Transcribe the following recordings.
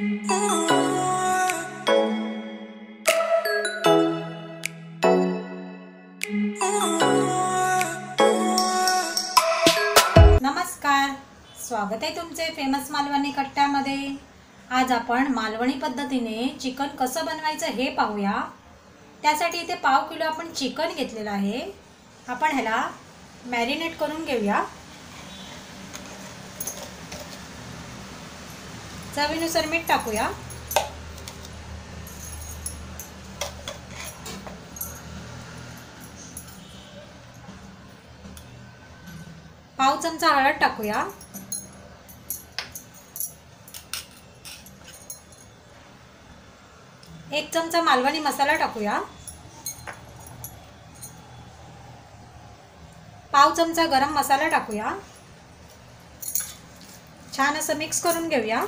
नमस्कार, स्वागत आहे तुमचे फेमस मालवणी कट्ट्यामध्ये। आज आपण मालवणी पद्धतीने चिकन कसं बनवायचं हे पाहूया। त्यासाठी इथे पाव किलो आपण चिकन घेतलेलं आहे। आपण ह्याला मॅरिनेट करून घेऊया। चवीनुसार मीठ टाकूया। पाव चमचा हळद टाकूया। एक चमचा मालवणी मसाला टाकूया। पाव चमचा गरम मसाला टाकूया। छान असं मिक्स करून घेऊया।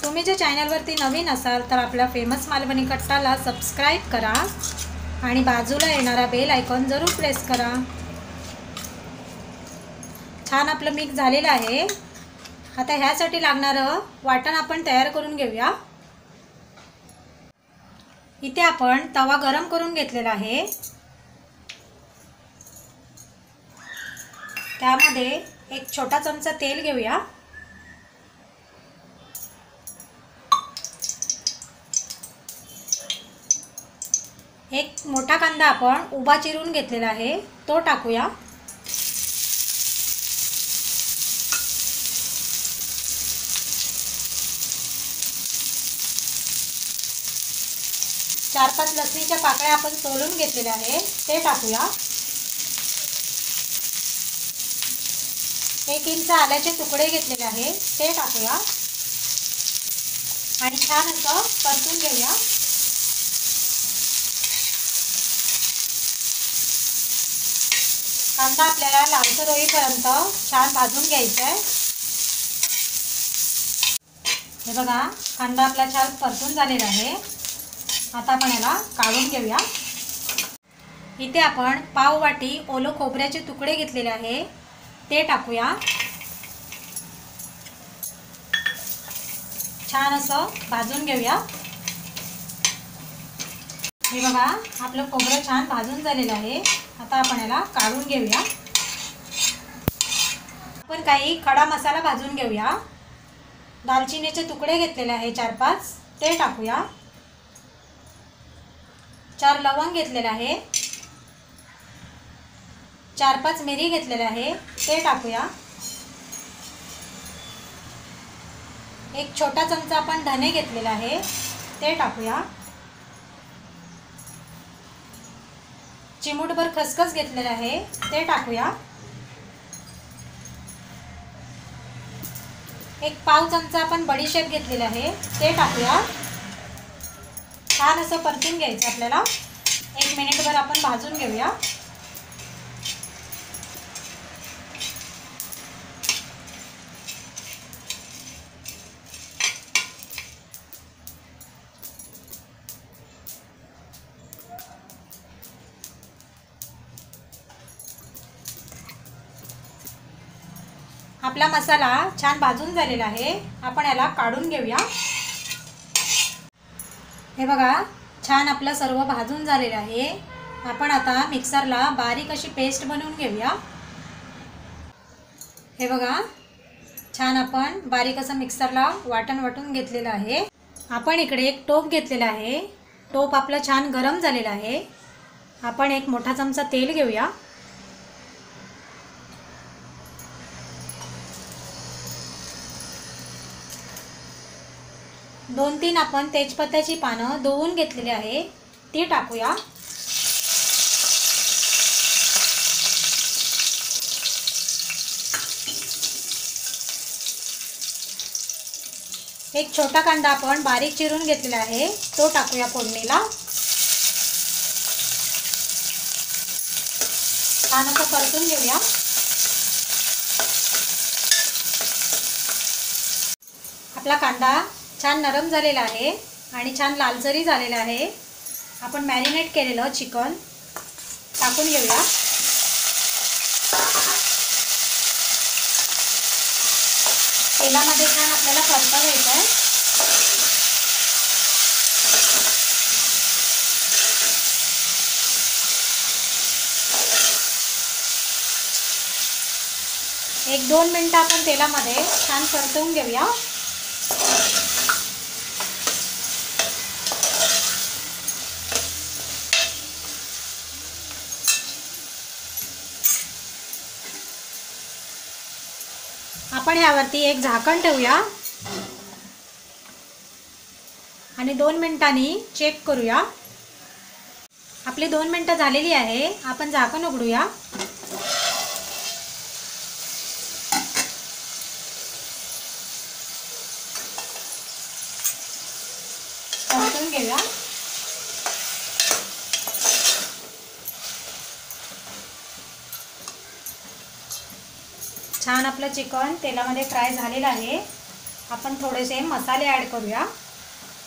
तुम्ही जे चॅनलवरती नवीन असाल तर आपल्या फेमस मालवणी कट्टाला सबस्क्राइब करा आणि बाजूला येणारा बेल आयकॉन जरूर प्रेस करा। छान आपलं मिक्स झालेलं आहे। आता ह्यासाठी लागणारं वाटण आपण तयार करून घेऊया। इथे आपण तवा गरम करून घेतलेला आहे। त्यामध्ये एक छोटा चमचा तेल घेऊया। एक मोठा कांदा आपण उभा चिरून घेतलेला आहे तो टाकूया। चार पाच लसणीच्या पाकळ्या आपण सोलून घेतलेल्या आहे ते टाकूया। 1 इंच आल्याचे तुकडे घेतलेले आहे ते टाकूया आणि छान असं परतून घेऊया। कांदा आपल्याला लालसर होईपर्यंत छान भाजून घ्यायचा आहे। हे बघा, कांदा आपला छान परतून झालेला आहे। आता आपण याला काढून घेऊया। इथे आपण पाव वाटी ओलं खोबऱ्याचे तुकडे घेतलेले आहे ते टाकूया। छान असं भाजून घेऊया। हे बघा, आपलं खोबरं छान भाजून झालेलं आहे। आता आपण याला काढून घेऊया। आपण काही खडा मसाला भाजून घेऊया। दालचिनीचे तुकडे घेतलेले आहे 4-5 ते टाकूया। 4 लवंग घेतलेले आहे। 4-5 मिरी घेतलेले आहे ते टाकूया। एक छोटा चमचा आपण धने घेतलेला आहे ते टाकूया। चिमूटभर खसखस घेतलेला आहे ते टाकूया। एक पाव चमचा आपण बडीशेप घेतलेला आहे ते टाकूया। छान असं परतून घ्यायचं आपल्याला। 1 मिनिटभर आपण भाजून घेऊया। आपला मसाला छान भाजून झालेला आहे। आपण याला काढून घेऊया। हे बघा, छान आपलं सर्व भाजून झालेलं आहे। आपण आता मिक्सरला बारीक अशी पेस्ट बनवून घेऊया। हे बघा, छान आपण बारीक असं मिक्सरला वाटून घेतलेलं आहे। आपण इकडे एक टोप घेतलेला आहे। टोप आपलं छान गरम झालेलं आहे। आपण एक मोठा चमचा तेल घेऊया। दोन 3 आपण तेजपत्त्याची पानं धुवून घेतलेली आहे ती टाकूया। एक छोटा कांदा आपण बारीक चिरून घेतलेला आहे तो टाकूया फोडणीला। छान असं परतून घेऊया। आपला कांदा छान नरम झालेला आहे आणि छान लालसरी झालेला आहे। आपण मॅरिनेट केलेलं चिकन टाकून घेऊया। तेलामध्ये छान आपल्याला परतवायचं आहे। एक 2 मिनिटं आपण तेलामध्ये छान परतवून घेऊया। आपण यावरती एक झाकण ठेवूया आणि 2 मिनिटांनी चेक करूया। आपली 2 मिनिटं झालेली आहे। आपण झाकण उघडूया। परतून घेऊया। छान आपलं चिकन तेलामध्ये फ्राय झालेलं आहे। आपण थोडेसे मसाले ॲड करूया।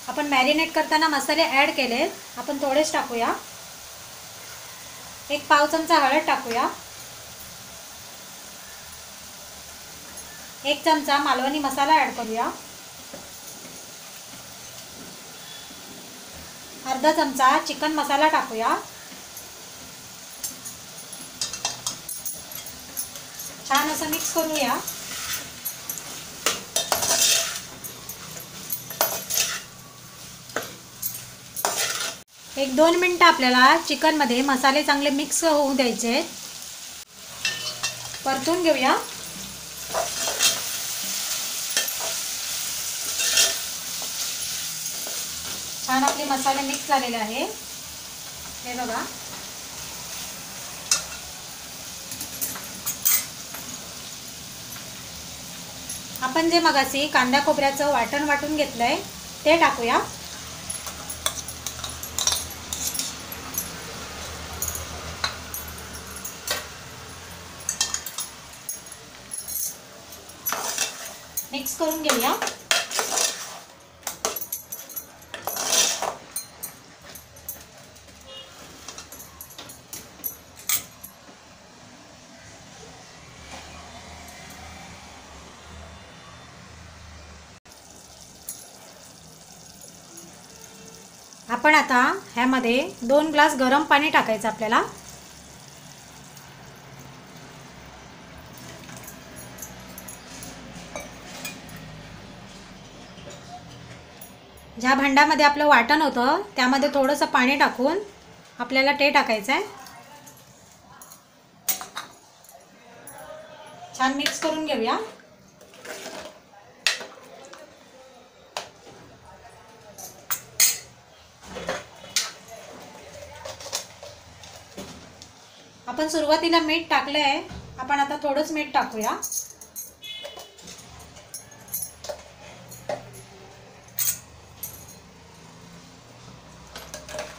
आपण मॅरिनेट करताना मसाले ॲड केले, आपण थोडेच टाकूया। एक पाव चमचा हळद टाकूया। 1 चमचा मालवणी मसाला ॲड करूया। अर्धा चमचा चिकन मसाला टाकूया। छान असं मिक्स करूया। एक 2 मिनिटं आपल्याला चिकन मध्ये मसाले चांगले मिक्स होऊ द्यायचे। परतून घेऊया। छान आपले मसाले मिक्स झालेले आहे, हे बघा। आपण जे मगाशी कांदा खोबऱ्याचं वाटण वाटून घेतलंय ते टाकूया। मिक्स करून घेऊया। आपण आता ह्यामध्ये 2 ग्लास गरम पाणी टाकायचं आपल्याला। ज्या भांड्यामध्ये आपलं वाटण होतं त्यामध्ये थोडंसं पाणी टाकून आपल्याला ते टाकायचं आहे। छान मिक्स करून घेऊया। आपण सुरुवातीला मीठ टाकलं आहे, आपण आता थोडंच मीठ टाकूया।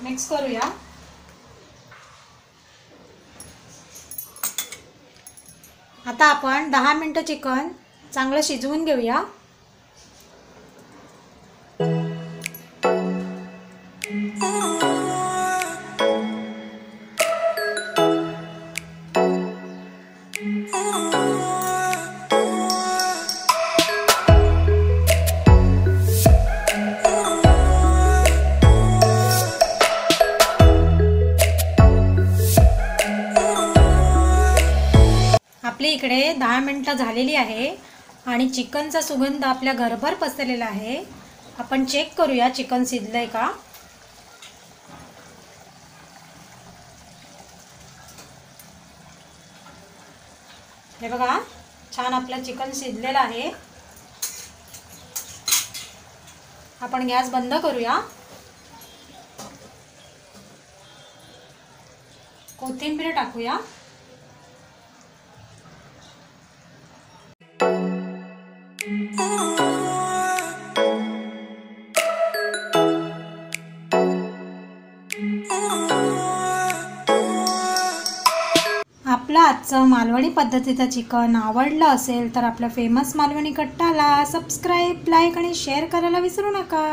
मिक्स करूया। आता आपण 10 मिनिटं चिकन चांगलं शिजवून घेऊया। आपली इकडे 10 मिनिटं झालेली आहे आणि चिकनचा सुगंध आपल्या घरभर पसरलेला आहे। आपण चेक करूया चिकन शिजलंय का। हे बघा, छान आपलं चिकन शिजलेलं आहे। आपण गॅस बंद करूया। कोथिंबीर टाकूया। आपला आजचं मालवणी पद्धतीचं चिकन आवडलं असेल तर आपल्या फेमस मालवणी कट्टाला सबस्क्राईब, लाईक आणि शेअर करायला विसरू नका।